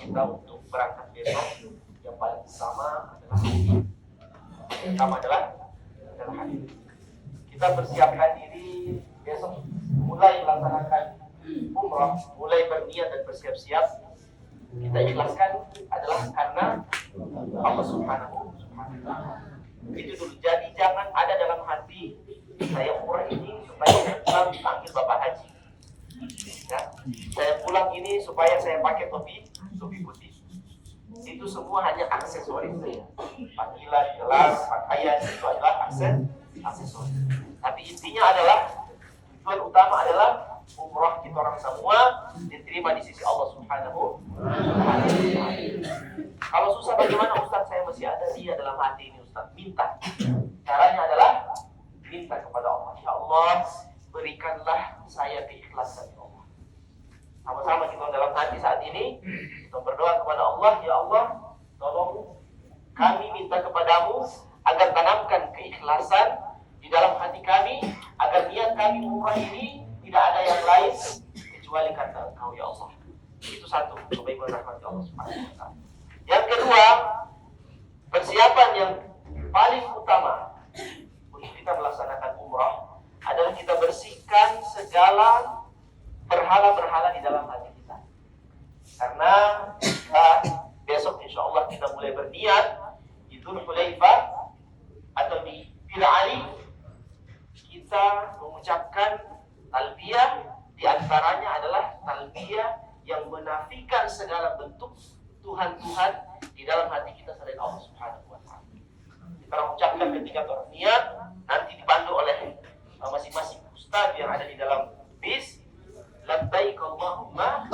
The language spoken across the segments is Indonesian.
kita untuk berangkat besok, yang paling utama adalah hati. Yang utama adalah hati. Kita persiapkan diri besok mulai melaksanakan umrah, mulai berniat dan bersiap-siap. Kita ikhlaskan adalah karena Allah Subhanahu wa Ta'ala. Itu dulu. Jadi jangan ada dalam hati saya umrah ini supaya saya pulang dipanggil Bapak Haji. Ya, saya pulang ini supaya saya pakai topi putih. Itu semua hanya aksesoris saja. Panggilan, gelar, pakaian itu adalah aksesoris. Tapi intinya adalah tujuan utama adalah umrah kita orang semua diterima di sisi Allah Subhanahu wa Ta'ala. Kalau susah bagaimana Ustaz? Saya masih ada dia dalam hati ini Ustaz. Minta. Caranya adalah minta kepada Allah. Ya Allah, berikanlah saya keikhlasan ya Allah. Sama-sama kita dalam hati saat ini kita berdoa kepada Allah. Ya Allah, tolong kami minta kepadamu agar tanamkan keikhlasan di dalam hati kami, agar niat kami umrah ini tidak ada yang lain kecuali karena Engkau ya Allah. Itu satu kebaikan rahmat Allah Subhanahu wa Ta'ala. Yang kedua, persiapan yang paling utama untuk kita melaksanakan umrah adalah kita bersihkan segala berhala-berhala di dalam hati kita. Karena besok insya Allah kita mulai berniat di Dzul Hulaifah atau di Bil Ali, kita mengucapkan talbiyah, di antaranya adalah talbiyah yang menafikan segala bentuk Tuhan-Tuhan di dalam hati kita selain Allah Subhanahu wa Ta'ala. Kita ucapkan ketika niat, nanti dibantu oleh masing-masing ustaz yang ada di dalam bis. Labbaik Allahumma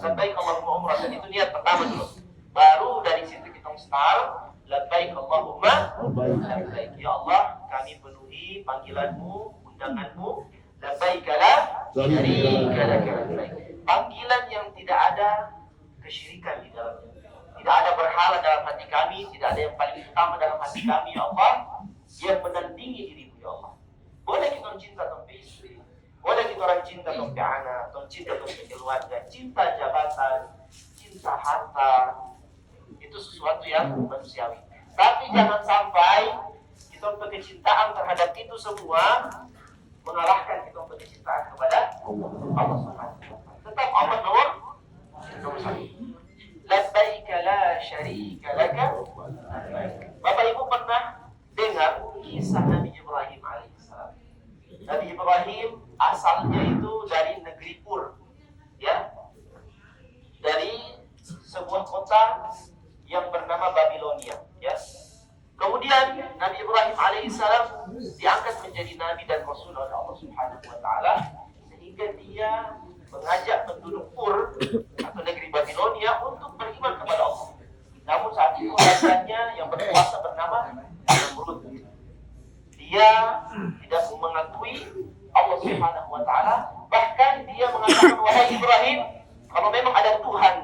labbaik Allahumma umrah. Itu niat pertama dulu. Baru dari situ kita start. Labbaik Allahumma labbaik. Ya Allah, kami penuhi panggilanmu, undanganmu. Labbaik la syarika lak labbaik. Panggilan yang tidak ada kesyirikan di dalamnya. Tidak ada berhala dalam hati kami, tidak ada yang paling utama dalam hati kami ya Allah, yang menandingi dirimu ya Allah. Boleh kita cinta tentang istri, boleh kita orang cinta tentang anak, cinta tentang keluarga, cinta jabatan, cinta harta. Itu sesuatu yang manusiawi. Tapi jangan sampai kita kecintaan terhadap itu semua mengalahkan kita kecintaan kepada Allah Subhanahu wa Ta'ala. Tetap Allah nomor satu. Labbaik la syarika laka. Bapak Ibu pernah dengar kisah Nabi Ibrahim alaihissalam? Nabi Ibrahim asalnya itu dari negeri Ur, ya, dari sebuah kota yang bernama Babilonia, ya. Kemudian Nabi Ibrahim alaihissalam diangkat menjadi nabi dan rasul oleh Allah Subhanahu wa Ta'ala, sehingga dia mengajak penduduk Ur atau negeri Babilonia untuk beriman kepada Allah. Namun saat itu rajanya yang berkuasa bernama Namrud. Dia tidak mengakui Allah Subhanahu wa Ta'ala, bahkan dia mengatakan, wahai Ibrahim, kalau memang ada Tuhan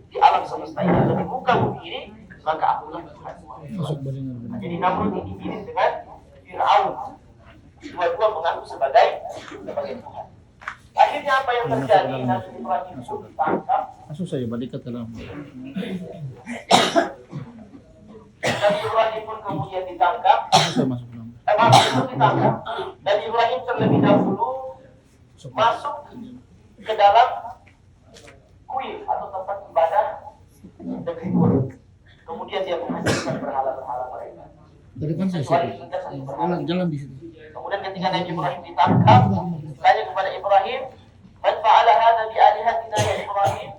di alam semesta ini atau di muka bumi ini, maka akulah Tuhan. Jadi Namrud ini mirip dengan Fir'aun. Dua-dua mengaku sebagai Tuhan. Akhirnya apa yang terjadi? Nabi Ibrahim itu ditangkap. Masuk saya balikat dalam. Nabi Ibrahim pun kemudian ditangkap. Saya masuk dalam. Ditangkap. Nabi Ibrahim terlebih dahulu masuk ke dalam kuil atau tempat ibadah negeri Ur. Kemudian dia menghancurkan berhala-berhala mereka. Dari mana saya? Jalan di situ. Kemudian ketika Nabi Ibrahim ditangkap, tanya kepada Ibrahim, "Man fa'ala hadza bi alihatina ya Ibrahim?"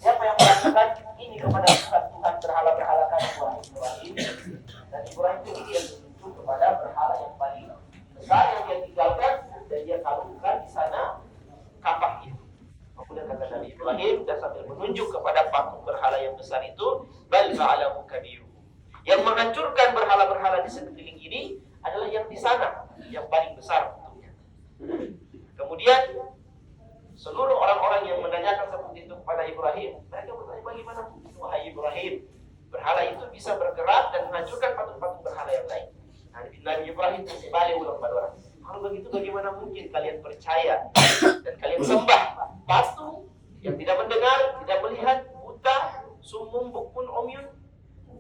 Siapa yang melakukan ini kepada Tuhan berhala-berhala kami wahai Ibrahim? Dan Ibrahim itu dia menunjuk kepada berhala yang paling besar yang dia tinggalkan dan dia kalungkan di sana kapak itu. Kemudian kata Nabi Ibrahim dan sambil menunjuk kepada patung berhala yang besar itu, "Bal fa'alahu kabiru." Yang menghancurkan berhala-berhala di sekeliling ini adalah yang di sana, yang paling besar bentuknya. Kemudian seluruh orang-orang yang menanyakan seperti itu kepada Ibrahim, mereka bertanya, bagaimana mungkin wahai Ibrahim berhala itu bisa bergerak dan menghancurkan patung-patung berhala yang lain? Nah, Nabi Ibrahim kasih balik ulang pada orang. Kalau begitu bagaimana mungkin kalian percaya dan kalian sembah patung yang tidak mendengar, tidak melihat, sumumbuk pun omyun,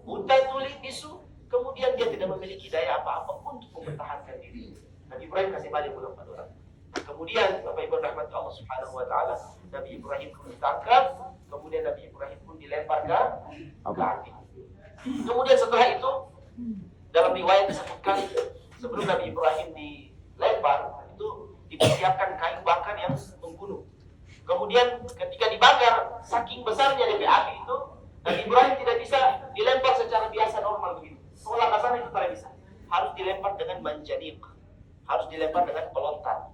buta tuli bisu, kemudian dia tidak memiliki daya apa-apa untuk mempertahankan diri. Nabi Ibrahim kasih balik pulang pada orang. Kemudian Bapak Ibu rahmat Allah Subhanahu wa taala, Nabi Ibrahim pun ditangkap, kemudian Nabi Ibrahim pun dilempar ke api. Kemudian setelah itu dalam riwayat disebutkan sebelum Nabi Ibrahim dilempar itu dipersiapkan kayu bakar yang membunuh. Kemudian ketika dibakar, saking besarnya dari api itu, Nabi Ibrahim tidak bisa dilempar secara biasa normal begitu. Seolah kasar itu tidak bisa. Harus dilempar dengan manjaniq. Harus dilempar dengan pelontar.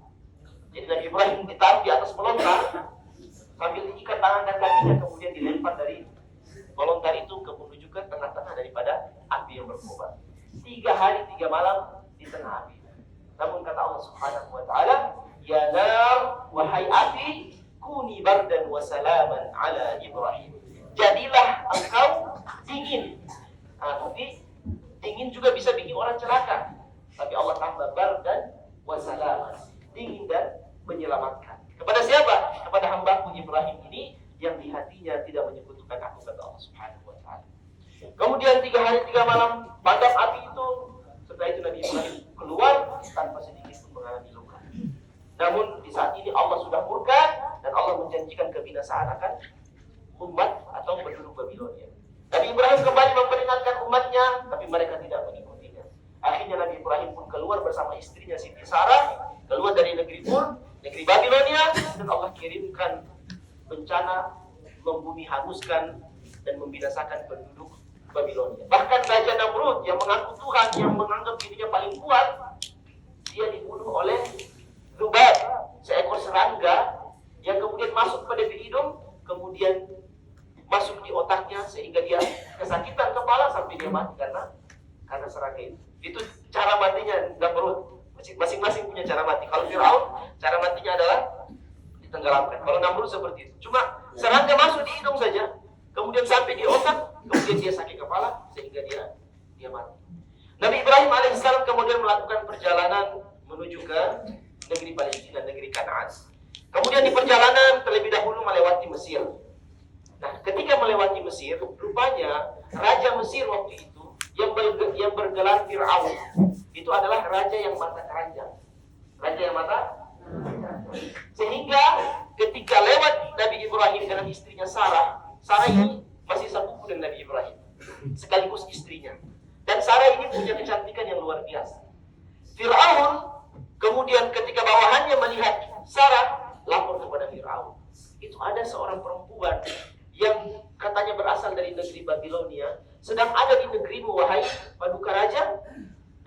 Jadi Nabi Ibrahim ditaruh di atas pelontar sambil diikat tangan dan kakinya, kemudian dilempar dari pelontar itu menuju ke tengah-tengah daripada api yang berkobar. 3 hari 3 malam di tengah api. Namun kata Allah Subhanahu wa taala, "Ya nar, wahai api, kuni bardan wa salaman ala Ibrahim." Jadilah engkau dingin. Tapi dingin juga bisa bikin orang celaka. Tapi Allah tambah bardan wa salaman, dingin dan menyelamatkan. Kepada siapa? Kepada hambaku Ibrahim ini yang di hatinya tidak menyekutukan aku, kata Allah Subhanahu wa taala. Kemudian 3 hari 3 malam padam api itu. Setelah itu Nabi Ibrahim keluar tanpa sedikit pun mengalami luka. Namun di saat ini Allah sudah murka dan Allah menjanjikan kebinasaan akan umat atau penduduk Babilonia. Nabi Ibrahim kembali memperingatkan umatnya, tapi mereka tidak mengikutinya. Akhirnya Nabi Ibrahim pun keluar bersama istrinya Siti Sarah, keluar dari negeri negeri Babilonia, dan Allah kirimkan bencana membumi hanguskan dan membinasakan penduduk Babilonia. Bahkan Raja Namrud yang mengaku Tuhan, yang menganggap dirinya paling kuat, dia dibunuh oleh Lubab, seekor serangga yang kemudian masuk pada hidung, kemudian masuk di otaknya sehingga dia kesakitan kepala sampai dia mati karena serangga itu. Itu cara matinya Namrud. Masing-masing punya cara mati. Kalau Fir'aun, cara matinya adalah ditenggelamkan. Kalau Namrud seperti itu. Cuma serangga masuk di hidung saja, kemudian sampai di otak, kemudian dia sakit kepala sehingga dia mati. Nabi Ibrahim alaihissalam kemudian melakukan perjalanan menuju ke negeri Palestina, negeri Kanaan. Kemudian di perjalanan terlebih dahulu melewati Mesir. Nah, ketika melewati Mesir, rupanya Raja Mesir waktu itu yang bergelar Fir'aun itu adalah raja yang mata keranjang. Raja yang mata sehingga ketika lewat Nabi Ibrahim dengan istrinya Sarah ini masih sepupu dengan Nabi Ibrahim, sekaligus istrinya. Dan Sarah ini punya kecantikan yang luar biasa. Fir'aun kemudian ketika bawahannya melihat Sarah, lapor kepada Fir'aun. Itu ada seorang perempuan yang katanya berasal dari negeri Babilonia, sedang ada di negerimu, wahai paduka raja,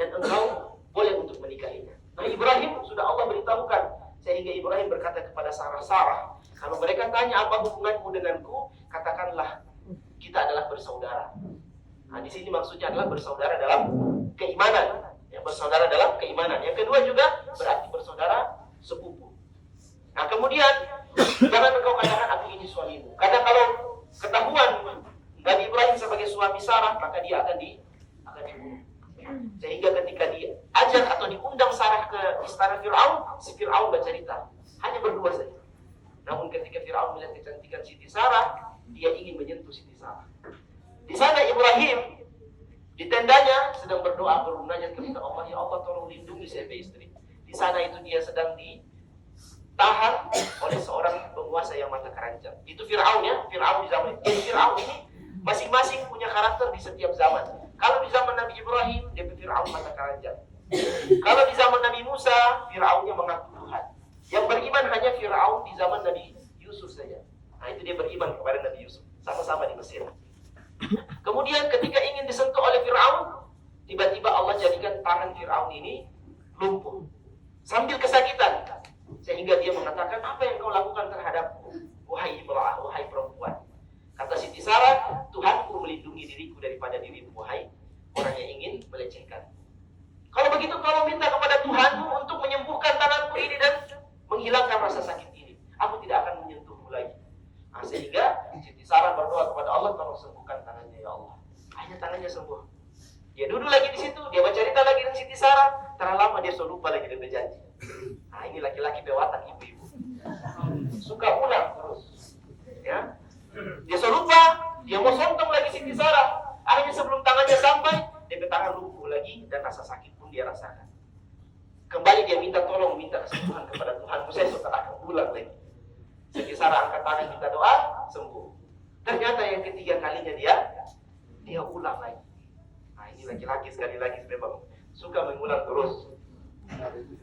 dan engkau boleh untuk menikahinya. Nah, Ibrahim sudah Allah beritahukan, sehingga Ibrahim berkata kepada Sarah, kalau mereka tanya apa hubunganmu denganku, katakanlah kita adalah bersaudara. Nah, di sini maksudnya adalah bersaudara dalam keimanan. Ya, bersaudara dalam keimanan. Yang kedua juga berarti bersaudara sepupu. Nah, kemudian jangan engkau katakan aku ini suamimu. Karena kalau ketahuan Nabi Ibrahim sebagai suami Sarah, maka dia akan dibunuh. Sehingga ketika diajak atau diundang Sarah ke istana Fir'aun, si Fir'aun bercerita hanya berdua saja. Namun ketika Fir'aun melihat kecantikan Siti Sarah, dia ingin menyentuh Siti Sarah. Di sana Ibrahim di tendanya sedang berdoa, bermunajat kepada Allah, ya Allah tolong lindungi saya istri. Di sana itu dia sedang ditahan oleh seorang penguasa yang mata keranjang. Itu Fir'aun ya, Fir'aun di zaman itu. Jadi Fir'aun ini masing-masing punya karakter di setiap zaman. Kalau di zaman Nabi Ibrahim, dia Fir'aun mata keranjang. Kalau di zaman Nabi Musa, Fir'aunnya mengaku Tuhan. Yang beriman hanya Fir'aun di zaman Nabi Yusuf saja. Nah, itu dia beriman kepada Nabi Yusuf. Sama-sama di Mesir. Kemudian ketika ingin disentuh oleh Fir'aun, tiba-tiba Allah jadikan tangan Fir'aun ini lumpuh. Sambil kesakitan. Sehingga dia mengatakan, apa yang kau lakukan terhadapku? Wahai imra'ah, wahai perempuan. Kata Siti Sarah, Tuhanku melindungi diriku daripada dirimu, wahai orang yang ingin melecehkan. Kalau begitu tolong minta kepada Tuhanmu untuk menyembuhkan tanganku ini dan menghilangkan rasa sakit ini. Aku tidak akan menyentuhmu lagi. Nah, sehingga Siti Sarah berdoa kepada Allah, tolong sembuhkan tangannya ya Allah. Akhirnya tangannya sembuh. Dia duduk lagi di situ, dia bercerita lagi dengan Siti Sarah. Terlalu lama dia sudah lupa lagi dengan janji. Nah, ini laki-laki pewatan ibu-ibu. Suka ulang terus. Ya. Dia sudah lupa, Dia mau sontong lagi Siti Sarah. Akhirnya sebelum tangannya sampai, dia tangan lumpuh lagi dan rasa sakit pun dia rasakan. Kembali dia minta tolong, minta kesembuhan kepada Tuhan. Saya sudah akan ulang lagi. Siti Sarah angkat tangan minta doa, sembuh. Ternyata yang ketiga kalinya dia ulang lagi. Nah ini laki-laki sekali lagi memang suka mengulang terus.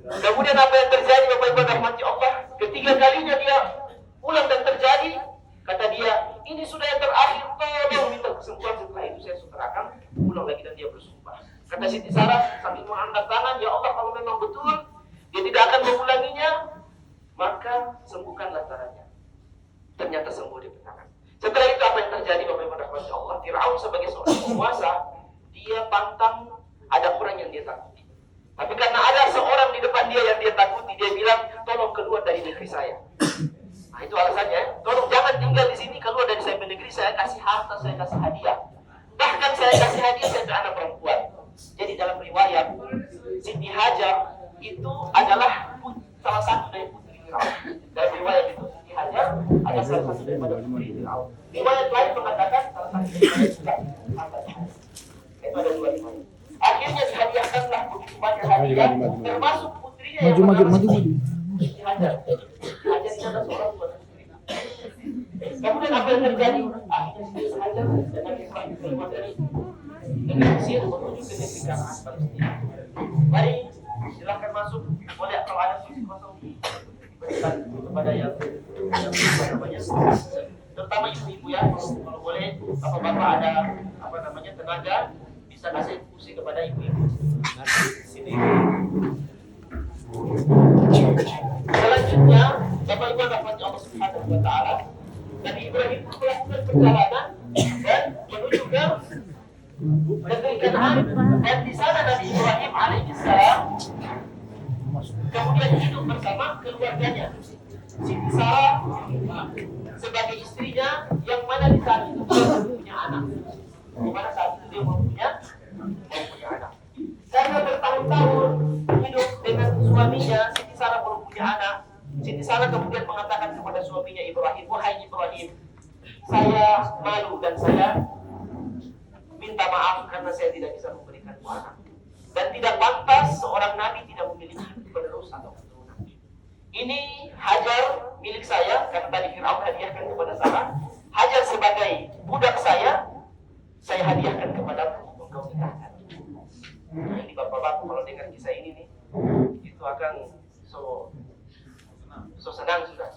Kemudian apa yang terjadi Bapak Ibu rahmati Allah? Ketiga kalinya dia ulang dan terjadi, kata dia, ini sudah yang terakhir, tolong minta kesembuhan. Setelah itu saya sudah akan ulang lagi dan dia bersumpah. Kata Siti Sarah sambil mengangkat tangan, ya Allah kalau memang betul dia tidak akan mengulanginya, maka sembuhkanlah tangannya. Ternyata sembuh di tangan. Setelah itu apa yang terjadi Bapak Ibu rahmati Allah? Firaun sebagai seorang penguasa, dia pantang ada orang yang dia takuti. Tapi karena ada seorang di depan dia yang dia takuti, dia bilang, tolong keluar dari negeri saya. Nah itu alasannya, tolong jangan tinggal di sini, keluar dari saya negeri, saya kasih harta, saya kasih hadiah. Bahkan saya kasih hadiah saya ke anak perempuan. Jadi dalam riwayat, Siti Hajar itu adalah salah satu dari putri Firaun. Dalam riwayat itu Siti Hajar adalah salah satu daripada putri Firaun. Riwayat lain mengatakan salah satu daripada itu ada dua riwayat. Akhirnya dihadiahkanlah begitu banyak hadiah, termasuk putrinya yang bernama Siti Hajar. Siti Hajar ini adalah seorang putri. Kemudian apa yang terjadi? Akhirnya Siti Hajar dengan Ibrahim keluar dari Mesir menuju ke negeri Kanaan Palestina. Mari silakan masuk. Boleh kalau ada kursi kosong diberikan kepada yang namanya, terutama ibu-ibu ya. Kalau boleh bapak-bapak ada tenaga, bisa kasih kursi kepada ibu-ibu. Sini. Selanjutnya, Bapak Ibu rahmati Allah Subhanahu wa taala, Nabi Ibrahim melakukan perjalanan dan menuju ke negeri Kanaan, dan di sana Nabi Ibrahim alaihissalam kemudian hidup bersama keluarganya. Siti Sarah sebagai istrinya, yang mana di saat itu dia punya anak. Di mana saat itu dia punya anak. Karena bertahun-tahun hidup dengan suaminya, Siti Sarah belum punya anak. Siti Sarah kemudian mengatakan kepada suaminya Ibrahim, wahai Ibrahim, saya malu dan saya minta maaf karena saya tidak bisa memberikan anak. Dan tidak pantas seorang nabi tidak memiliki penerus atau keturunan. Ini Hajar milik saya, karena tadi Firaun hadiahkan kepada Sarah. Hajar sebagai budak saya hadiahkan kepadamu untuk kau nikahkan. Nah ini bapak-bapak kalau dengar kisah ini nih, itu akan so senang sudah.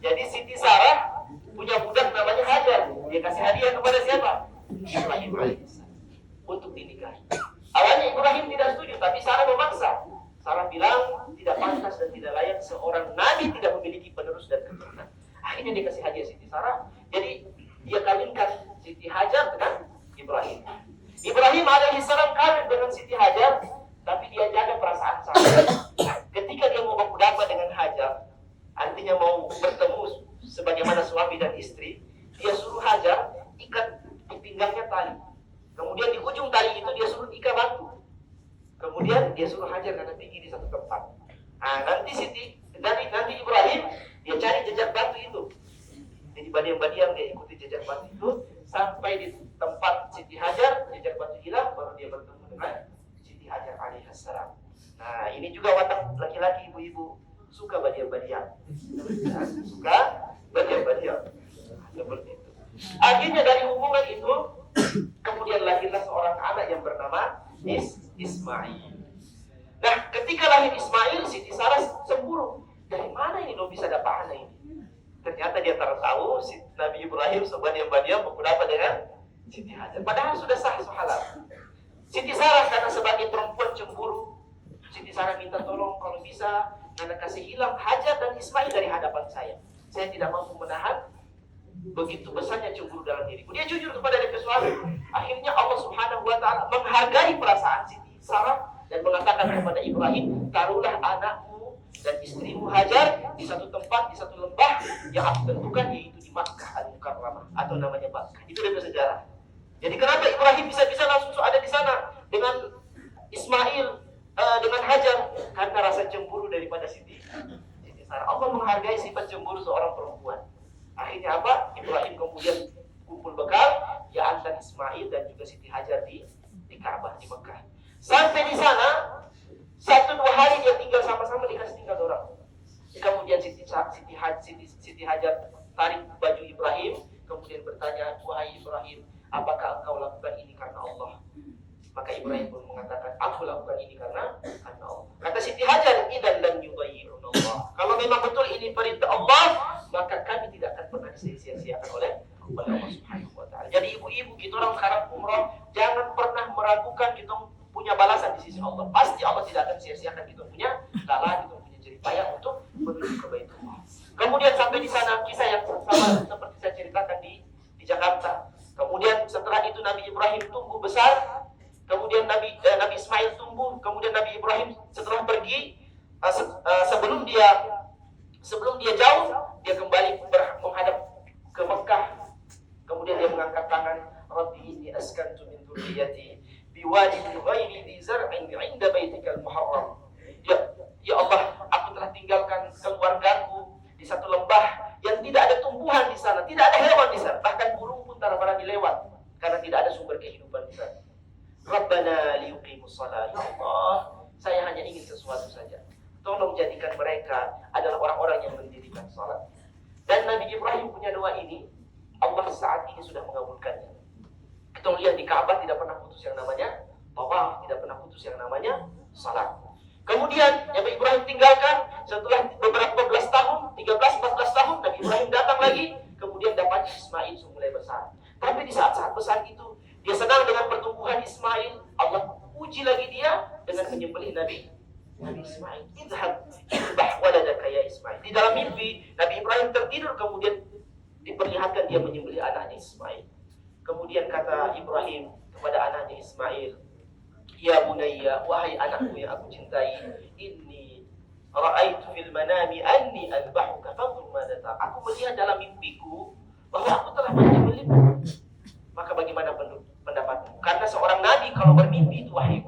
Jadi Siti Sarah punya budak namanya Hajar. Dia kasih hadiah kepada siapa? Ibrahim untuk dinikahi. Awalnya Ibrahim tidak setuju, tapi Sarah memaksa. Sarah bilang tidak pantas dan tidak layak seorang nabi tidak memiliki penerus dan keturunan. Akhirnya dia kasih hadiah Siti Sarah. Jadi dia kawinkan Siti Hajar dengan Ibrahim. Ibrahim alaihissalam kawin dengan Siti Hajar, tapi dia jaga perasaan Sarah. Ketika dia mau berdamai dengan Hajar, artinya mau bertemu sebagaimana suami dan istri, dia suruh Hajar ikat di pinggangnya tali. Kemudian di ujung tali itu dia suruh ikat batu. Kemudian dia suruh Hajar karena tinggi di satu tempat. Nah, nanti Ibrahim dia cari jejak batu itu. Jadi badiang-badiang dia ikuti jejak batu itu sampai di tempat Siti Hajar, jejak batu hilang, baru dia bertemu dengan Siti Hajar alaihissalam. Nah, ini juga watak laki-laki ibu-ibu, suka badiang-badiang. Suka badiang-badiang. Seperti itu. Akhirnya dari hubungan itu kemudian lahirlah seorang anak yang bernama Ismail. Nah, ketika lahir Ismail, Siti Sarah cemburu. Dari mana ini lo bisa dapat anak ini? Ternyata dia tahu Nabi Ibrahim sebadiang-badiang beberapa dengan Siti Hajar. Padahal sudah sah halal. Siti Sarah karena sebagai perempuan cemburu, Siti Sarah minta tolong kalau bisa Anda kasih hilang Hajar dan Ismail dari hadapan saya. Saya tidak mampu menahan begitu besarnya cemburu dalam diriku. Dia jujur kepada suami. Akhirnya Allah Subhanahu wa taala menghargai perasaan Siti Sarah dan mengatakan kepada Ibrahim, taruhlah anakmu dan istrimu Hajar di satu tempat, di satu lembah yang aku tentukan, yaitu di Makkah Al-Mukarramah atau namanya Makkah. Itu dari sejarah. Jadi kenapa Ibrahim bisa langsung ada di sana dengan Ismail, dengan Hajar? Karena rasa cemburu daripada Siti Sarah. Allah menghargai sifat cemburu seorang perempuan. Akhirnya apa? Ibrahim kemudian kumpul bekal, dia antar Ismail dan juga Siti Hajar di Ka'bah di Mekah. Sampai di sana 1-2 hari dia tinggal sama-sama, dikasih tinggal orang. Kemudian Siti Hajar tarik baju Ibrahim, kemudian bertanya, wahai Ibrahim, apakah engkau lakukan ini karena Allah? Maka Ibrahim pun mengatakan, aku lakukan ini karena Allah. Kata Siti Hajar, idzan lam yudayyi'un Allah. Kalau memang betul ini perintah Allah, maka kami tidak akan pernah disia-siakan oleh Allah Subhanahu wa taala. Jadi ibu-ibu kita orang sekarang umroh, jangan pernah meragukan kita punya balasan di sisi Allah. Pasti Allah tidak akan sia-siakan kita punya lala, kita punya jerih payah untuk menuju ke Baitullah. Kemudian sampai di sana kisah yang sama seperti saya ceritakan di Jakarta. Kemudian setelah itu Nabi Ibrahim tumbuh besar. Kemudian Nabi Ismail tumbuh, kemudian Nabi Ibrahim setelah pergi, sebelum dia jauh, dia kembali menghadap ke Mekah. Kemudian dia mengangkat tangan, Rabbi inni askantu min dzurriyyati biwadin ghairi dzi zar'in 'inda baitikal muharram. Ya Allah, aku telah tinggalkan keluargaku di satu lembah yang tidak ada tumbuhan di sana, tidak ada hewan di sana, bahkan burung pun tak pernah dilewat karena tidak ada sumber kehidupan di sana. Rabbana liyuqimus shalah. Ya Allah, saya hanya ingin sesuatu saja. Tolong jadikan mereka adalah orang-orang yang mendirikan salat. Dan Nabi Ibrahim punya doa ini, Allah saat ini sudah mengabulkannya. Kita lihat di Ka'bah tidak pernah putus yang namanya tawaf, tidak pernah putus yang namanya salat. Kemudian Nabi Ibrahim tinggalkan setelah beberapa belas tahun, 13-14 tahun, Nabi Ibrahim datang lagi, kemudian dapat Ismail sudah mulai besar. Tapi di saat-saat besar itu, dia senang dengan pertumbuhan Ismail. Allah uji lagi dia dengan menyembelih Nabi Ismail. Idhab waladaka ya Ismail. Di dalam mimpi Nabi Ibrahim tertidur, kemudian diperlihatkan dia menyembelih anaknya Ismail. Kemudian kata Ibrahim kepada anaknya Ismail, ya bunayya, wahai anakku yang aku cintai, inni ra'aitu fil manami anni adbahuka fanzur madza tara. Aku melihat dalam mimpiku bahwa aku telah menyembelihmu. Maka bagaimana pendapatmu? Karena seorang nabi kalau bermimpi itu wahyu.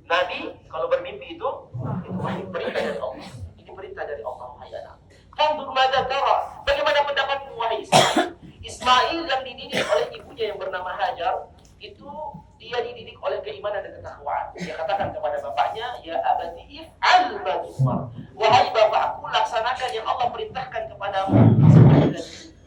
Nabi kalau bermimpi itu wahyu, perintah dari Allah. Ini perintah dari Allah, wahai anak. Fanzur madza tara. Bagaimana pendapatmu wahai Ismail? Ismail yang dididik oleh ibunya yang bernama Hajar, itu dia dididik oleh keimanan dan ketakwaan. Dia katakan kepada bapaknya, ya abati if'al ma tu'mar. Wahai bapakku, laksanakan yang Allah perintahkan kepadamu.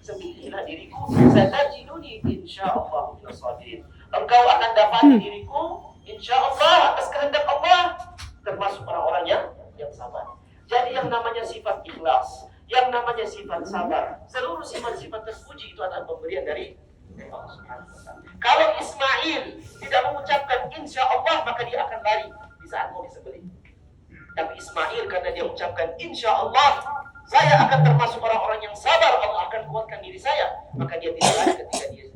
Sembelihlah diriku, satajiduni insyaallah minas sabirin. Engkau akan dapati diriku insyaallah atas kehendak Allah termasuk orang-orang yang sabar. Jadi yang namanya sifat ikhlas, yang namanya sifat sabar, seluruh sifat-sifat terpuji itu adalah pemberian dari Allah Subhanahu wa taala. Kalau Ismail tidak mengucapkan insyaallah, maka dia akan lari di saat mau disembelih. Tapi Ismail karena dia mengucapkan insyaallah, saya akan termasuk orang-orang yang sabar, Allah akan kuatkan diri saya, maka dia tidak lari ketika dia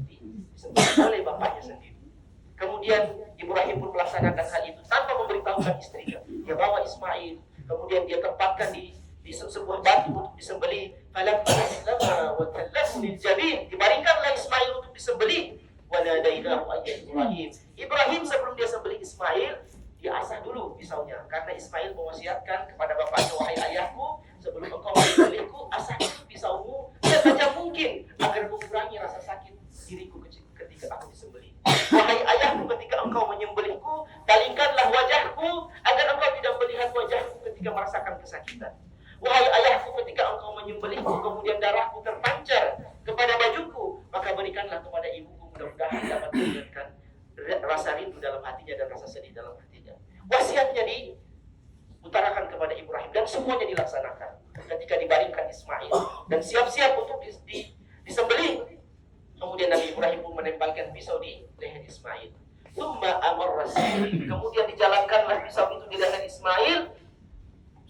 disembelih oleh bapaknya sendiri. Kemudian Ibrahim pun melaksanakan hal itu tanpa memberitahukan istrinya. Dia bawa Ismail, kemudian dia tempatkan di sebuah batu untuk disembelih. Falamma aslama wa tallahu lil jabin, dibaringkanlah Ismail untuk disembelih. Wa nadainahu ayya Ibrahim. Ibrahim sebelum dia sembelih Ismail, dia asah dulu pisaunya karena Ismail mewasiatkan kepada bapaknya, wahai ayahku, sebelum engkau menyembelihku, asah dulu pisaumu setajam mungkin agar mengurangi rasa sakit diriku ketika aku disembelih. Wahai ayahku, ketika engkau menyembelihku, palingkanlah wajahku agar engkau tidak melihat wajahku ketika merasakan kesakitan. Wahai ayahku, ketika engkau menyembelihku, kemudian darahku terpancar kepada bajuku, maka berikanlah kepada ibuku, mudah-mudahan dapat memberikan rasa rindu dalam hatinya dan rasa sedih dalam hatinya. Wasiatnya diutarakan kepada Ibrahim dan semuanya dilaksanakan. Ketika dibaringkan Ismail dan siap-siap untuk disembelih, kemudian Nabi Ibrahim pun menempelkan pisau di leher Ismail. Tsumma amarra sabil, kemudian dijalankanlah pisau itu di leher Ismail.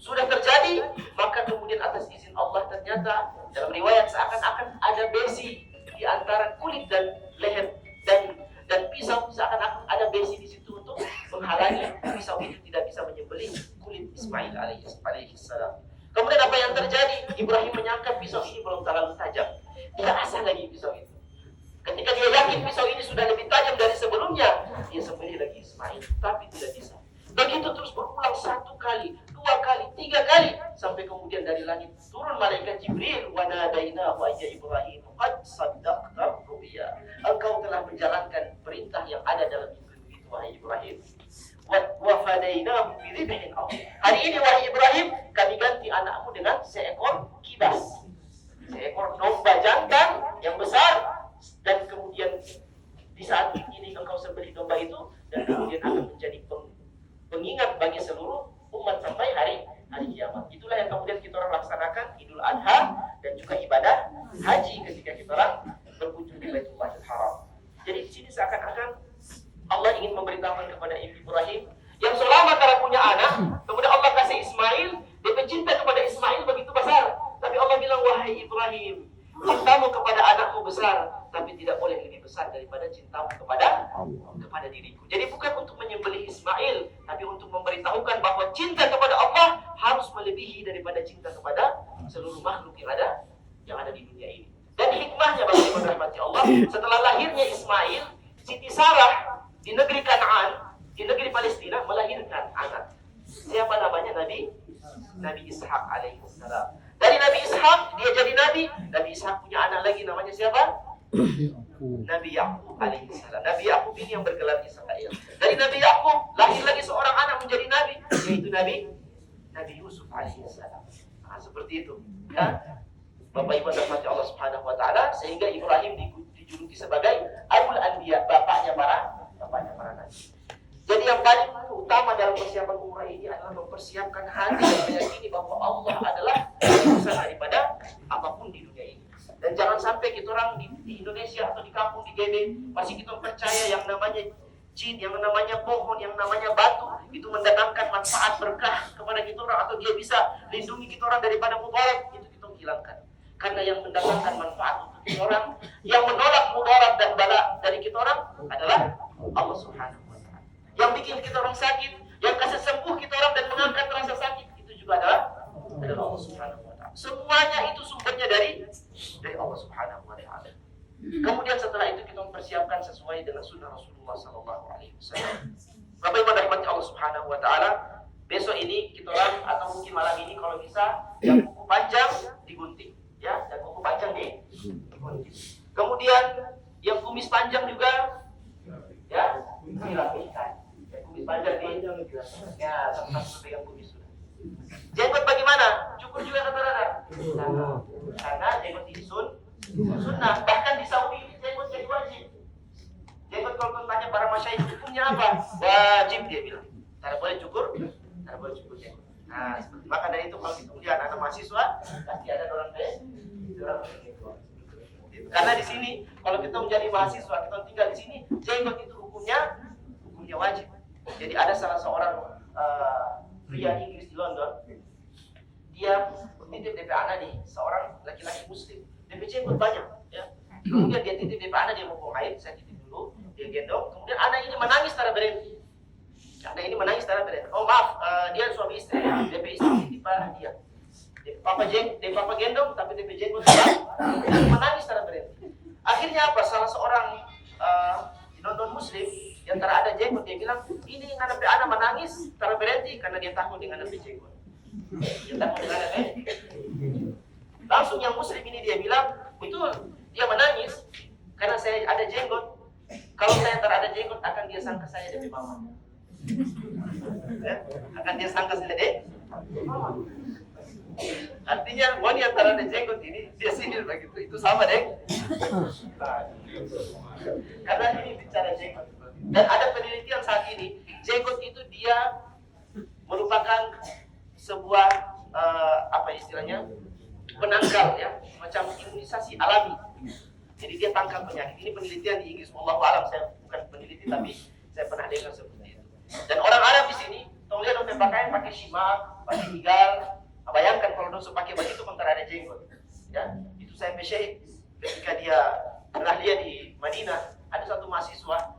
Sudah terjadi, maka kemudian atas izin Allah ternyata dalam riwayat seakan-akan ada besi di antara kulit dan leher dan pisau, seakan-akan ada besi di situ untuk menghalangi pisau itu tidak bisa menyembelih kulit Ismail alaihissalam. Kemudian apa yang terjadi? Ibrahim menyangka pisau ini belum terlalu tajam. Dia asah lagi pisau itu. Ketika dia yakin pisau ini sudah lebih tajam dari sebelumnya, dia sembelih lagi Ismail, tapi tidak bisa. Begitu terus berulang 1 kali, 2 kali, 3 kali, sampai kemudian dari langit turun malaikat Jibril, wa nadainahu ayya Ibrahim. telah menjalankan perintah yang ada dalam Injil itu, wahai Ibrahim. Wa fadainahu bidzibhin adzim. Hari ini wahai Ibrahim, kami ganti anakmu dengan seekor kibas. Seekor domba jantan yang besar, dan kemudian di saat ini engkau sembelih domba itu, dan kemudian akan menjadi pengingat bagi seluruh umat sampai hari kiamat. Itulah yang kemudian kita orang laksanakan Idul Adha dan juga ibadah haji ketika kita orang berkunjung di Baitullahil Haram. Jadi di sini seakan-akan Allah ingin memberitahukan kepada Ibrahim yang selama karena punya anak, kemudian Allah kasih Ismail, dia cinta kepada Ismail begitu besar. Tapi Allah bilang, wahai Ibrahim, cintamu kepada anakmu besar, tapi tidak boleh lebih besar daripada cintamu kepada diriku. Jadi bukan untuk menyembelih Ismail, tapi untuk memberitahukan bahwa cinta kepada Allah harus melebihi daripada cinta kepada seluruh makhluk yang ada di dunia ini. Dan hikmahnya bagi rahmati Allah, setelah lahirnya Ismail, Siti Sarah di negeri Kanaan, di negeri Palestina melahirkan anak. Siapa namanya? Nabi Ishak alaihissalam. Dari Nabi Ishak dia jadi nabi. Nabi Ishak punya anak lagi namanya siapa? Nabi Yakub alaihissalam. Nabi Yakub ini yang bergelar Israel. Dari Nabi Yakub lahir lagi seorang anak menjadi nabi, yaitu Nabi Yusuf alaihissalam. Nah, seperti itu. Ya. Bapak Ibu rahmati Allah Subhanahu wa taala, sehingga Ibrahim dijuluki sebagai Abul Anbiya, bapaknya para nabi. Jadi yang paling utama dalam persiapan umrah ini adalah mempersiapkan hati dan meyakini bahwa Allah adalah urusan daripada apapun di dunia ini. Dan jangan sampai kita orang di Indonesia atau di kampung di GB masih kita percaya yang namanya jin, yang namanya pohon, yang namanya batu itu mendatangkan manfaat berkah kepada kita orang, atau dia bisa lindungi kita orang daripada mudarat, itu kita hilangkan. Karena yang mendatangkan manfaat untuk kita orang, yang menolak mudarat dan bala dari kita orang adalah Allah Subhanahu wa taala. Yang bikin kita orang sakit, yang kasih sembuh kita orang dan mengangkat rasa sakit, itu juga adalah Allah Subhanahu wa taala. Semuanya itu sumbernya dari Allah Subhanahu wa taala. Kemudian setelah itu kita mempersiapkan sesuai dengan sunnah Rasulullah sallallahu alaihi wasallam. Bapak Ibu rahmati Allah Subhanahu wa taala, besok ini kita orang atau mungkin malam ini kalau bisa yang kuku panjang digunting, ya, dan kuku panjang digunting. Kemudian yang kumis panjang juga ya dirapikan. Yang kumis panjang ya sama-sama pegang kumis sudah. Jenggot bagaimana? Cukur juga kata-kata. Karena jenggot ini sunnah. Bahkan di Saudi ini jenggot jadi wajib. Jenggot kalau tanya para masyayikh hukumnya apa? Wajib dia bilang. Tidak boleh cukur jenggot. Nah, seperti maka dari itu kalau kita melihat anak mahasiswa pasti ada orang karena di sini kalau kita menjadi mahasiswa, kita tinggal di sini, jenggot itu hukumnya wajib. Jadi ada salah seorang pria Inggris di London, dia titip DP anak nih, seorang laki-laki muslim, DP jenggot banyak, ya. Kemudian dia titip DP anak, dia mau buang air, saya titip dulu, dia gendong, kemudian anak ini menangis secara berhenti. Oh maaf, dia suami istri, DP istri titip dia. Papa gendong, tapi DP jenggot menangis secara berhenti. Akhirnya apa? Salah seorang non muslim yang ada jenggot, dia bilang, ini anak menangis secara berhenti karena dia takut dengan anak jenggot. Langsung yang muslim ini dia bilang, betul, dia menangis karena saya ada jenggot. Kalau saya ada jenggot, akan dia sangka saya DP mama. Ya? Akan dia sangka saya DP mama. Artinya wanita antara ada jenggot ini dia sindir begitu, itu sama deh. Karena ini bicara jenggot. Dan ada penelitian saat ini, jenggot itu dia merupakan sebuah penangkal, ya, macam imunisasi alami. Jadi dia tangkal penyakit. Ini penelitian di Inggris. Wallahu alam, saya bukan peneliti tapi saya pernah dengar seperti itu. Dan orang Arab di sini, tolong lihat dong, pakaian pakai shimak, pakai igal. Bayangkan kalau dosa pakai begitu antara ada jenggot, ya. Itu saya syahid ketika dia pernah lihat di Madinah, ada satu mahasiswa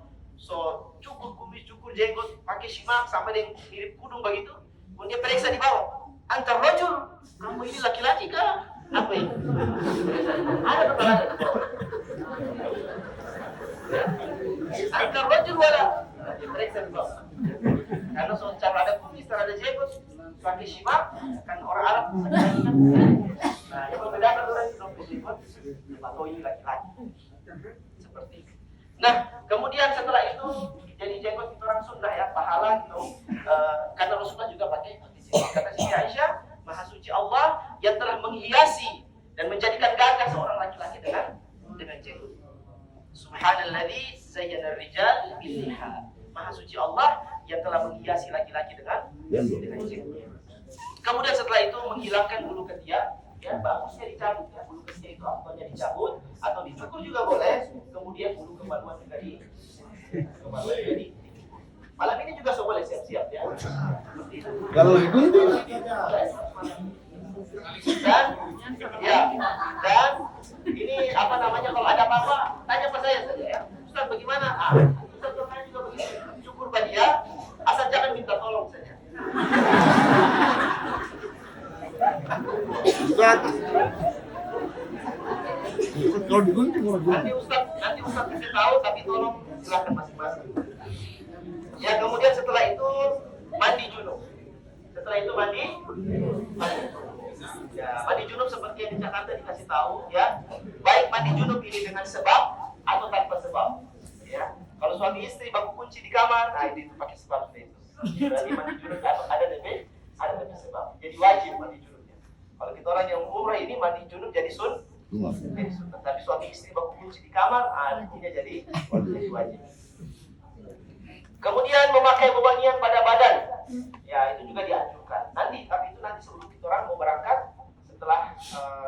cukur kumis, cukur jenggot, pakai shimak sama dengan mirip kudung begitu. Kemudian dia periksa di bawah, antar rajul, kamu ini laki-laki kah? Apa ini? Ada kepala di bawah. Antar rajul wala, dia periksa di bawah. Karena cara ada kumis, ada jenggot, pakai shimak, kan orang Arab. Nah, yang membedakan orang itu jenggot, atau ini laki-laki. Seperti itu. Nah, kemudian setelah itu jadi jenggot itu orang sunnah ya, pahala gitu. Karena Rasulullah juga pakai jenggot. Kata Siti Aisyah, Maha suci Allah yang telah menghiasi dan menjadikan gagah seorang laki-laki dengan jenggot. Subhanalladzi zayyana ar-rijal bil-liha. Maha suci Allah yang telah menghiasi laki-laki dengan jenggot. Kemudian setelah itu menghilangkan bulu ketiak, ya bagusnya dicabut ya, bulu ketiak itu afdalnya dicabut atau dicukur juga boleh. Kemudian bulu kemaluan juga di malam ini juga so boleh siap-siap ya. Kalau itu dan ini apa namanya, kalau ada apa-apa tanya ke saya saja ya. Ustaz bagaimana? Ustaz saya juga begitu. Syukur bagi ya, asal jangan minta tolong saja. kalau digunting Nanti Ustaz kasih tahu, tapi tolong silakan masing-masing. Ya, kemudian setelah itu mandi junub. Ya, mandi junub seperti yang di Jakarta dikasih tahu ya. Baik mandi junub ini dengan sebab atau tanpa sebab. Ya. Kalau suami istri baku kunci di kamar, nah itu pakai sebab itu. Berarti mandi junub ada DP sebab. Jadi wajib mandi junubnya. Kalau kita orang yang umrah ini mandi junub jadi sunnah. Tapi suami istri baku kunci di kamar, artinya jadi wajib. Kemudian memakai wewangian pada badan, ya itu juga dianjurkan. Tapi itu nanti sebelum kita orang mau berangkat, setelah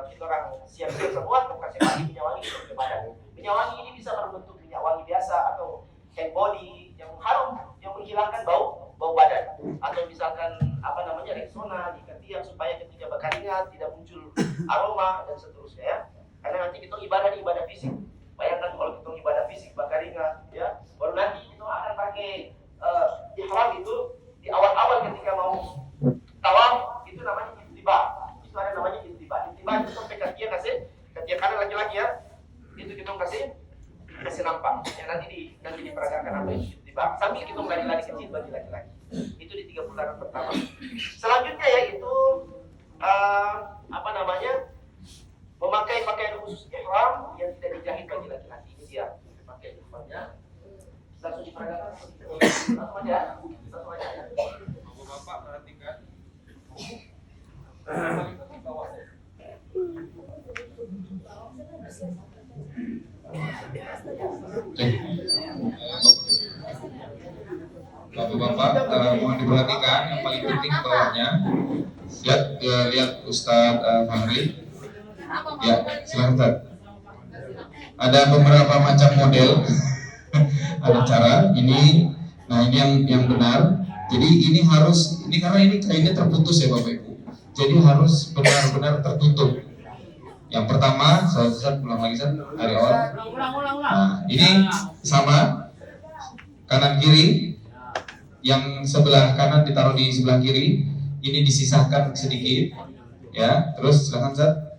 kita orang siap-siap semua, kita kasih lagi minyak wangi ke badan. Minyak wangi ini bisa berbentuk minyak wangi biasa atau hand body yang harum, yang menghilangkan bau badan. Atau misalkan apa namanya Rexona di ketiak supaya ketika berkeringat tidak muncul aroma dan seterusnya ya. Karena nanti kita ibadah fisik. Bayangkan kalau kita ibadah fisik berkeringat ya, baru nanti kita akan pakai ihram itu di awal-awal ketika mau tawaf, itu namanya intiba. Itu ada namanya intiba. Intiba itu sampai kaki kanan laki-laki ya. Itu kita kasih nampak. Ya nanti diperagakan apa itu intiba. Sambil kita lari-lari kecil bagi laki-laki. Itu di 3 bulan pertama. Selanjutnya yaitu apa namanya? Memakai pakaian khusus ihram yang tidak dijahit bagi laki-laki. Ini dia pakai ihramnya. Langsung diperagakan. Langsung aja. Bapak perhatikan. Bapak-bapak mohon diperhatikan, yang paling penting bawahnya. Lihat Ustadz Fahri. Ya, silakan Ustaz. Ada beberapa macam model. Ada cara ini. Nah, ini yang benar. Jadi ini karena ini kainnya terputus ya Bapak Ibu. Jadi harus benar-benar tertutup. Yang pertama, Ustaz ulang lagi Ustaz, dari awal. Nah, ini sama kanan kiri. Yang sebelah kanan ditaruh di sebelah kiri. Ini disisahkan sedikit. Ya, terus silakan Ustaz.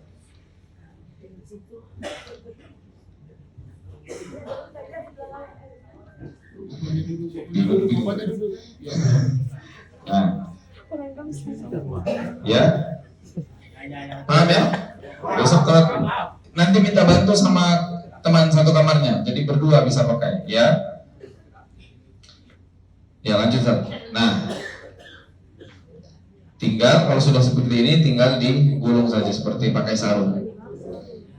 Nah, ya, paham ya? Besok kalau nanti minta bantu sama teman satu kamarnya, jadi berdua bisa pakai, ya. Ya lanjut Ustaz. Nah, tinggal kalau sudah seperti ini, tinggal digulung saja seperti pakai sarung.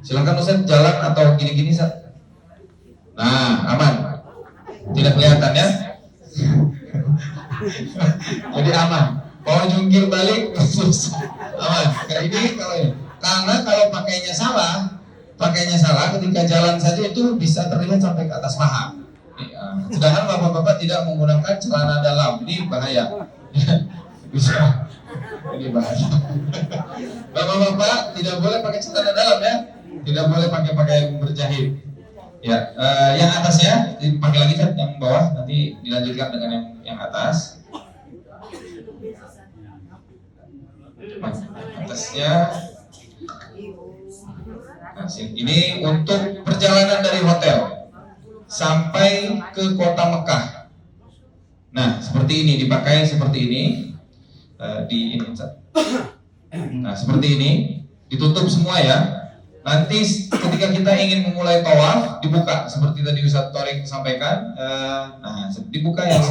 Silakan Ustaz jalan atau gini-gini Ustaz. Nah, aman. Tidak kelihatan ya? Jadi aman. Mau jungkir balik terus aman. Kayak ini karena kalau pakainya salah ketika jalan saja itu bisa terlihat sampai ke atas paha. Sedangkan bapak-bapak tidak menggunakan celana dalam, ini bahaya. Bisa. Ini bahaya. Bapak-bapak tidak boleh pakai celana dalam ya. Tidak boleh pakai pakaian berjahit. Ya, yang atasnya dipakai lagi kan, yang bawah nanti dilanjutkan dengan yang atas. Atasnya. Nah, ini untuk perjalanan dari hotel sampai ke kota Mekah. Nah, seperti ini dipakai seperti ini. Nah, seperti ini ditutup semua ya. Nanti ketika kita ingin memulai tawaf dibuka seperti tadi Ustaz Torik sampaikan. Nah, dibuka yang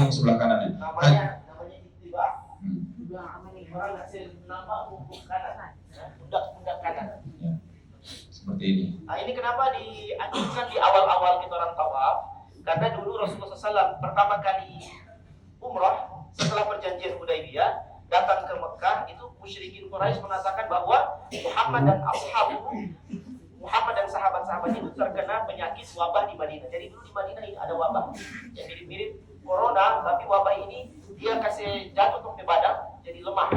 sebelah kanan. Namanya ittiba. Orang hasil nama hukum kanan, pundak kanan. Ya, seperti ini. Nah, ini kenapa dianjurkan di awal-awal kita orang tawaf? Karena dulu Rasulullah SAW pertama kali umrah setelah perjanjian Hudaybiyah datang ke Mekah, itu musyrikin Quraisy mengatakan bahwa Muhammad dan sahabat-sahabat itu terkena penyakit wabah di Madinah. Jadi dulu di Madinah ini ada wabah yang mirip-mirip corona, tapi wabah ini dia kasih jatuh ke badan jadi lemah.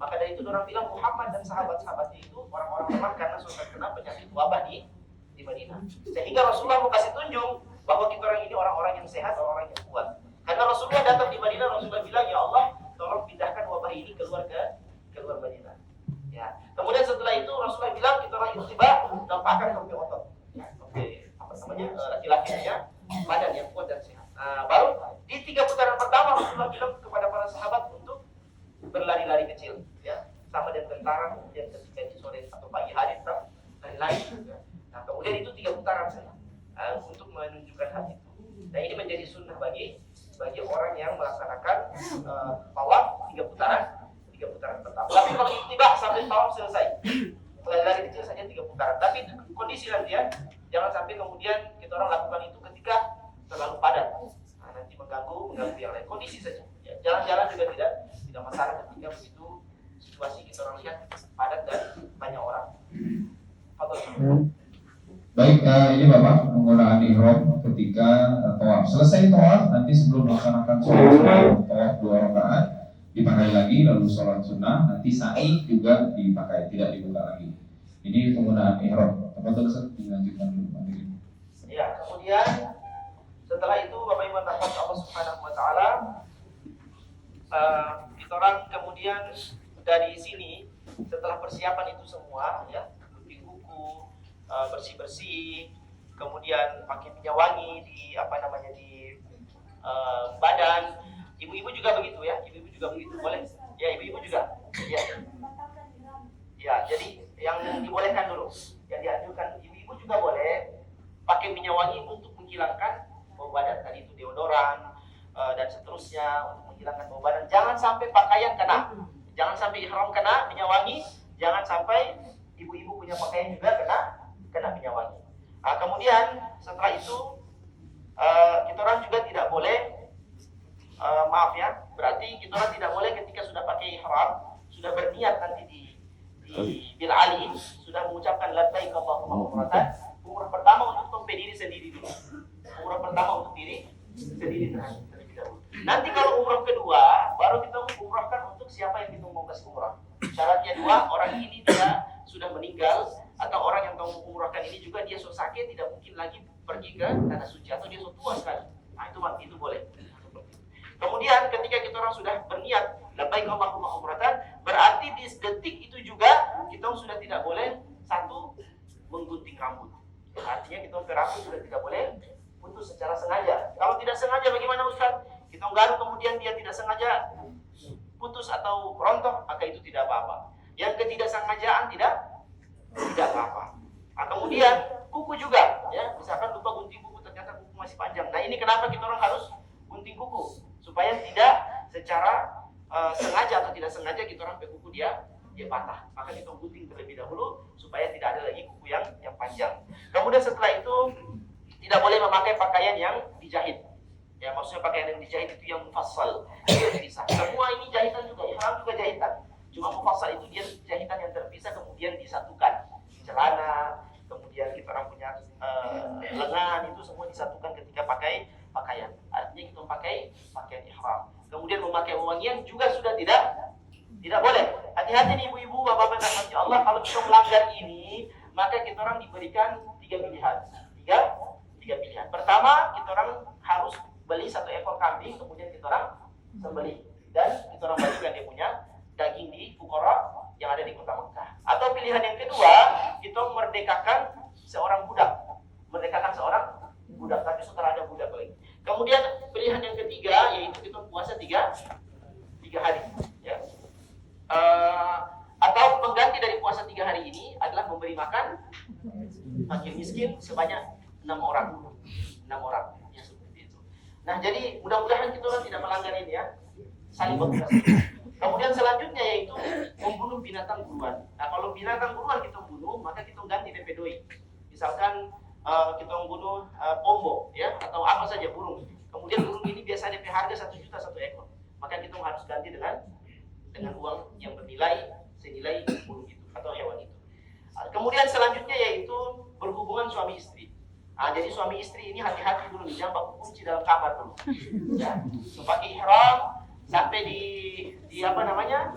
Maka dari itu orang bilang Muhammad dan sahabat-sahabatnya itu orang-orang lemah karena sudah terkena penyakit wabah di Madinah. Sehingga Rasulullah mau kasih tunjuk bahwa kita orang ini orang-orang yang sehat, orang-orang yang kuat. Karena Rasulullah datang di Madinah, Rasulullah bilang, ya Allah, tolong pindahkan wabah ini keluar Madinah. Ya. Kemudian setelah itu Rasulullah bilang kita orang ittiba, nampakkan topi otot. Ya, topi laki-lakinya, badan yang kuat dan sehat. Baru di 3 putaran pertama Rasulullah bilang kepada para sahabat untuk berlari-lari kecil, ya, sama dengan tentara. Kemudian ketika di sore atau pagi hari tetap lari-lari. Ya. Nah, kemudian itu 3 putaran saja untuk menunjukkan hal itu. Nah, ini menjadi sunnah bagi orang yang melaksanakan tawaf 3 putaran pertama. Tapi kalau ittiba sampai tawaf selesai, lari kecil saja 3 putaran. Tapi kondisi nanti ya, jangan sampai kemudian kita orang lakukan itu ketika terlalu padat. Nah, nanti mengganggu yang lain. Kondisi saja. Ya, jalan-jalan juga tidak masalah ketika begitu situasi kita orang lihat padat dan banyak orang. Baik, ini Bapak penggunaan ihram ketika tawaf. Selesai tawaf, nanti sebelum melaksanakan sholat tawaf 2 rakaat dipakai lagi, lalu sholat sunnah, nanti sa'i juga dipakai, tidak dibuka lagi. Ini penggunaan ihram. Apa tuh dilanjutkan dulu? Ya, kemudian setelah itu Bapak Ibu rahmat Allah Subhanahu wa taala, kita orang kemudian dari sini setelah persiapan itu semua ya, gunting kuku, bersih-bersih, kemudian pakai minyak wangi di badan. Ibu-ibu juga begitu ya, ibu-ibu juga begitu, boleh? Ya, ibu-ibu juga. Ya. Ya, jadi yang dibolehkan dulu, yang dianjurkan ibu-ibu juga boleh pakai minyak wangi untuk menghilangkan bau badan. Tadi itu deodoran dan seterusnya untuk menghilangkan bau badan. Jangan sampai pakaian kena, jangan sampai ihram kena minyak wangi, jangan sampai ibu-ibu punya pakaian juga kena minyak wangi. Nah, kemudian setelah itu kita orang juga tidak boleh berarti kita orang tidak boleh ketika sudah pakai ihram, sudah berniat nanti di bil ali, sudah mengucapkan labbaik Allahumma umratan. Umrah pertama untuk tempe diri sendiri dulu. Umrah pertama untuk diri sendiri terlebih dahulu. Nanti kalau umrah kedua, baru kita umrahkan untuk siapa yang kita mau kasih umrah. Syaratnya 2, orang ini dia sudah meninggal, atau orang yang kamu umrahkan ini juga dia sudah sakit, tidak mungkin lagi pergi ke tanah suci, atau dia sudah tua sekali. Nah, itu boleh. Kemudian ketika kita orang sudah berniat labbaik Allahumma umratan, berarti di detik itu juga kita sudah tidak boleh satu menggunting rambut. Artinya kita rambut sudah tidak boleh putus secara sengaja. Kalau tidak sengaja bagaimana Ustaz? Kita garuk kemudian dia tidak sengaja putus atau rontok, maka itu tidak apa-apa. Yang ketidaksengajaan tidak apa-apa. Nah, kemudian kuku juga, ya, misalkan lupa gunting kuku, ternyata kuku masih panjang. Nah, ini kenapa kita orang harus gunting kuku? Supaya tidak secara sengaja atau tidak sengaja kita orang kuku dia patah. Maka kita gunting terlebih dahulu supaya tidak ada lagi kuku yang panjang. Kemudian setelah itu tidak boleh memakai pakaian yang dijahit. Ya, maksudnya pakaian yang dijahit itu yang mufassal, yang terpisah. Semua ini jahitan juga, ihram juga jahitan. Cuma mufassal itu dia jahitan yang terpisah kemudian disatukan. Celana, kemudian kita orang punya lengan, itu semua disatukan ketika pakai pakaian. Artinya kita pakai pakaian ihram. Kemudian memakai wewangian juga sudah tidak boleh. Hati-hati nih ibu-ibu, bapak-bapak rahmati Allah, kalau kita melanggar ini, maka kita orang diberikan 3 pilihan. Tiga pilihan. Pertama, kita orang harus beli 1 ekor kambing, kemudian kita orang sembelih dan kita orang bagikan dia punya daging di fuqara yang ada di kota Mekah. Atau pilihan yang kedua, kita merdekakan seorang budak, tapi setelah ada budak lagi. Kemudian pilihan yang ketiga yaitu kita puasa 3 hari, ya. Atau pengganti dari puasa 3 hari ini adalah memberi makan banyak 6 orang. 6 orang, ya seperti itu. Nah, jadi mudah-mudahan kita orang tidak melanggar ini ya. Saling bekerja. Kemudian selanjutnya yaitu membunuh binatang buruan. Nah, kalau binatang buruan kita bunuh, maka kita ganti DP doi. Misalkan kita membunuh pombo ya atau apa saja burung. Kemudian burung ini biasa DP harga 1 juta 1 ekor. Maka kita harus ganti dengan uang yang bernilai senilai burung itu atau hewan itu. Kemudian selanjutnya yaitu berhubungan suami istri. Jadi suami istri ini hati-hati dulu nih, jangan baku kunci dalam kamar dulu. Ya, pakai ihram sampai di apa namanya?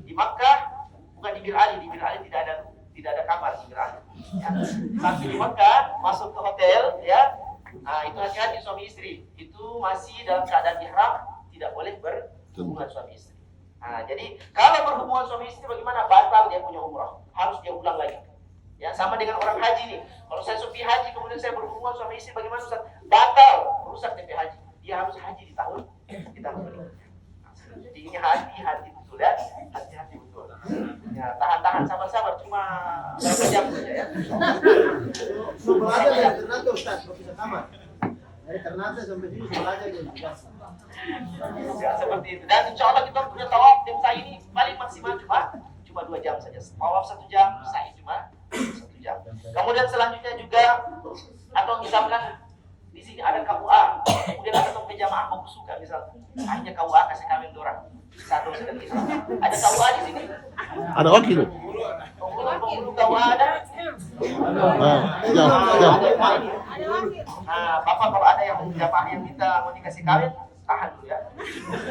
Di Makkah, bukan di Bir Ali tidak ada kamar di Bir Ali. Ya. Sampai di Makkah, masuk ke hotel ya. Nah, itu hati-hati suami istri. Itu masih dalam keadaan ihram, tidak boleh berhubungan suami istri. Nah, jadi kalau berhubungan suami istri bagaimana? Batal dia punya umrah, harus dia ulang lagi. Ya, sama dengan orang haji nih. Kalau saya pergi haji kemudian saya berhubungan suami istri bagaimana Ustaz? Batal, rusak DP haji. Dia harus haji di tahun berikutnya. Jadi ini hati-hati betul ya, hati-hati betul. Ya, tahan-tahan sabar-sabar cuma berapa jam saja ya. Sebelah aja dari Ternate Ustaz, kalau bisa kamar. Dari Ternate sampai sini sebelah aja gitu. Ya, seperti itu. Dan insya Allah kita punya tawaf tim saya ini paling maksimal cuma 2 jam saja. Tawaf 1 jam, saya cuma 1 jam. Kemudian selanjutnya juga atau misalkan di sini ada KUA, kemudian ada tempat jamaah mau suka misalkan hanya KUA kasih kawin dorang satu sedikit. Ada KUA di sini? Ada wakil. Penghulu KUA ada? Jam. Nah, Bapak kalau ada yang jamaah yang minta mau dikasih kawin, tahan dulu ya.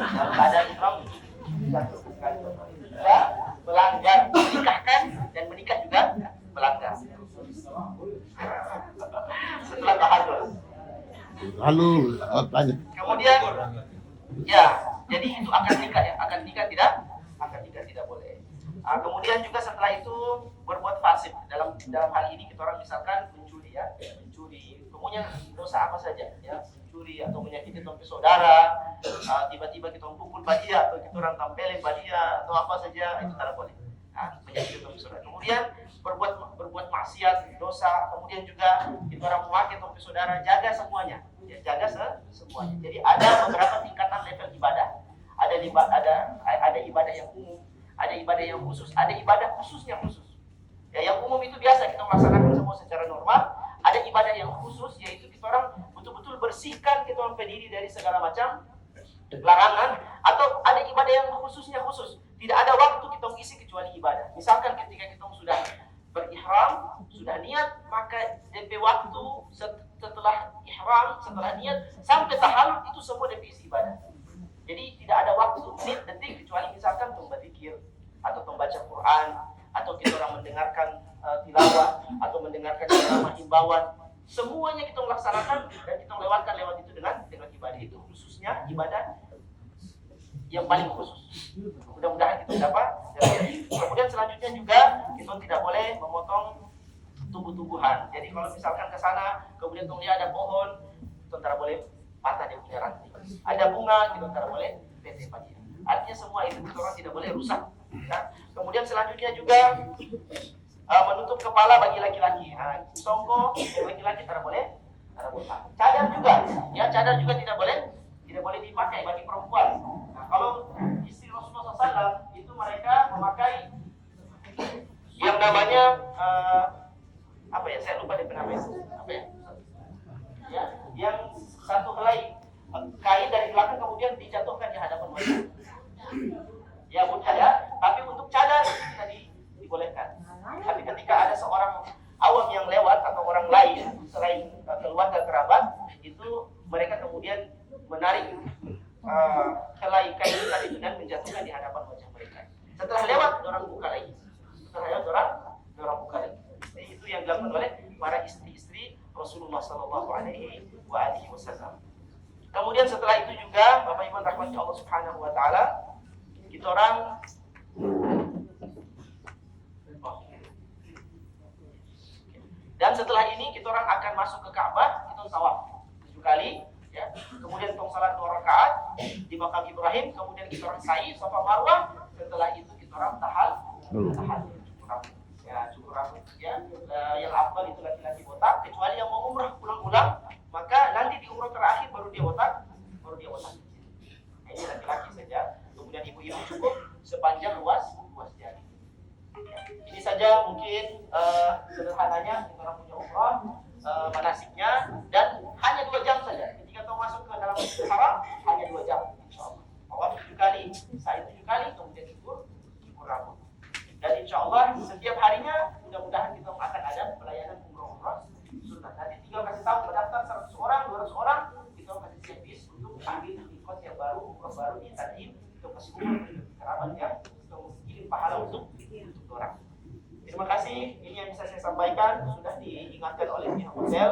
Kalau ada ihram satu kali ya, melanggar menikahkan dan menikah juga melanggar. Setelah tahallul. Halo, lanjut. Kemudian ya, jadi itu akad nikah ya, akad nikah tidak boleh. Kemudian juga setelah itu berbuat fasik dalam hal ini kita orang misalkan mencuri ya, mencuri, kemudian dosa apa saja ya, mencuri atau menyakiti tompi saudara, tiba-tiba kita pukul badia atau kita orang tampelin badia atau apa saja itu tidak boleh. Menyakiti tompi saudara. Kemudian berbuat maksiat, dosa, kemudian juga kita orang memakai tompi saudara, jaga semuanya. Ya, jaga semuanya. Jadi ada beberapa tingkatan level ibadah. Ada ibadah yang umum, ada ibadah yang khusus, ada ibadah khususnya khusus. Ya, yang umum itu biasa kita melaksanakan semua secara normal. Ada ibadah yang khusus yaitu kita orang betul-betul bersihkan kita orang diri dari segala macam larangan, atau ada ibadah yang khususnya khusus. Tidak ada waktu kita isi kecuali ibadah. Misalkan ketika kita sudah berihram, sudah niat, maka DP waktu setelah ihram, setelah niat sampai tahallul itu semua DP isi ibadah. Jadi tidak ada waktu menit detik kecuali misalkan berzikir atau membaca Quran atau kita orang mendengarkan tilawah atau mendengarkan ceramah himbauan. Semuanya kita melaksanakan dan kita lewat itu dengan ibadah itu, khususnya ibadah yang paling khusus. Mudah-mudahan kita dapat. Kemudian selanjutnya juga kita tidak boleh memotong tumbuh-tumbuhan. Jadi kalau misalkan ke sana kemudian lihat ada pohon, kita tidak boleh patah dia punya ranting. Ada bunga, kita tidak boleh PT dia. Artinya semua itu kita orang tidak boleh rusak. Ya. Kemudian selanjutnya juga menutup kepala bagi laki-laki. Songkok laki-laki tidak boleh. Cadar juga, ya cadar juga tidak boleh dipakai bagi perempuan. Nah, kalau istri Rasulullah SAW itu mereka memakai yang namanya apa ya? Saya lupa namanya. Apa ya? Ya, yang satu helai kain dari belakang kemudian dijatuhkan di hadapan wajah. Ya mudah ya. Tapi untuk cadar itu tidak dibolehkan. Tapi ketika ada seorang awam yang lewat atau orang lain selain keluarga kerabat, itu mereka kemudian menarik helai kain tadi dan menjatuhkan di hadapan wajah mereka. Setelah lewat, orang buka lagi. Orang buka lagi. Jadi itu yang dilakukan oleh para istri-istri Rasulullah SAW. Kemudian setelah itu juga Bapak Ibu rahmati Allah Subhanahu wa taala, kita orang dan setelah ini kita orang akan masuk ke Ka'bah, kita tawaf 7 kali ya. Kemudian kita salat 2 rakaat di makam Ibrahim, kemudian kita orang sa'i Safa Marwah. Setelah itu kita orang cukur rambut ya. Yang afdal itu laki-laki botak, kecuali yang mau pulang, maka nanti di umroh terakhir baru dia otak. Nah, ini laki-laki saja. Kemudian ibu-ibu cukup sepanjang ruas jari. Ini saja mungkin sederhananya orang punya umroh, manasiknya, dan hanya 2 jam saja. Ketika kau masuk ke dalam Masjidil Haram hanya 2 jam, insyaallah. Tawaf 7 kali, sa'i 7 kali, kemudian cukur rambut. Dan insyaallah setiap harinya mudah-mudahan kita akan ada pelayanan umroh sunnah. Nanti tinggal kasih tahu mendaftar 100 orang, 200 orang, kita kasih servis untuk ambil ikut yang baru, umroh baru di Tanjim, kita kasih umroh kerabat yang kirim pahala untuk orang. Terima kasih, ini yang bisa saya sampaikan, sudah diingatkan oleh pihak hotel.